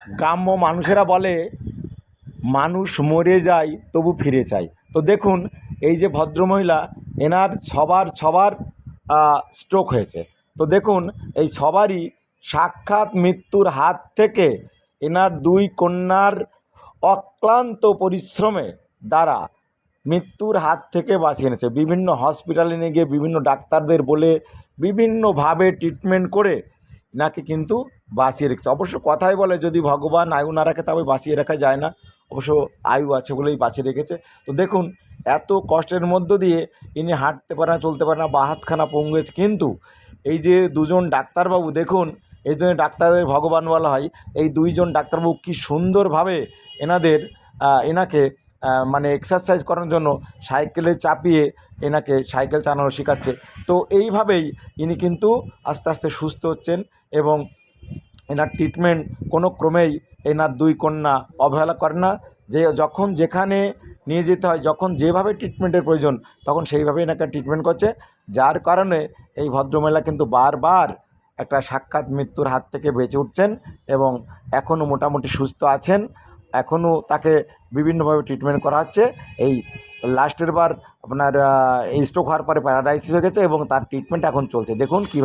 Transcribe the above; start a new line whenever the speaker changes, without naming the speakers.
গ্রাম্য মানুষেরা বলে মানুষ মরে যায় তবু ফিরে চায়। তো দেখুন, এই যে ভদ্রমহিলা, এনার সবার স্ট্রোক হয়েছে। তো দেখুন, এই সবারই সাক্ষাৎ মৃত্যুর হাত থেকে এনার দুই কন্যার অক্লান্ত পরিশ্রমে দ্বারা মৃত্যুর হাত থেকে বাঁচিয়ে এনেছে। বিভিন্ন হসপিটালে নিয়ে গিয়ে বিভিন্ন ডাক্তারদের বলে বিভিন্নভাবে ট্রিটমেন্ট করে এনাকে কিন্তু বাঁচিয়ে রেখেছে। অবশ্য কথাই বলে, যদি ভগবান আয়ু না রাখে তবে বাঁচিয়ে রাখা যায় না। অবশ্য আয়ু আছে বলেই বাঁচিয়ে রেখেছে। তো দেখুন, এত কষ্টের মধ্য দিয়ে ইনি হাঁটতে পারে না, চলতে পারে না, বা হাতখানা পঙ্গু হয়েছে, কিন্তু এই যে দুজন ডাক্তারবাবু দেখুন, এই জন্য ডাক্তারদের ভগবান বলা হয়। এই দুইজন ডাক্তারবাবু কী সুন্দরভাবে এনাকে মানে এক্সারসাইজ করানোর জন্য সাইকেলে চাপিয়ে এনাকে সাইকেল চালানো শেখাচ্ছে। তো এইভাবেই ইনি কিন্তু আস্তে আস্তে সুস্থ হচ্ছেন, এবং এনার ট্রিটমেন্ট কোনো ক্রমেই এনার দুই কন্যা অবহেলা করে না। যে যখন যেখানে নিয়ে যেতে হয়, যখন যেভাবে ট্রিটমেন্টের প্রয়োজন, তখন সেইভাবে এনাকে ট্রিটমেন্ট করছে। যার কারণে এই ভদ্রমহিলা কিন্তু বারবার একটা সাক্ষাৎ মৃত্যুর হাত থেকে বেঁচে উঠছেন, এবং এখনও মোটামুটি সুস্থ আছেন। এখনও তাকে বিভিন্নভাবে ট্রিটমেন্ট করা হচ্ছে। এই লাস্টের বার আপনার এই স্ট্রোক হওয়ার পরে প্যারালাইসিস হয়ে গেছে, এবং তার ট্রিটমেন্ট এখন চলছে। দেখুন কীভাবে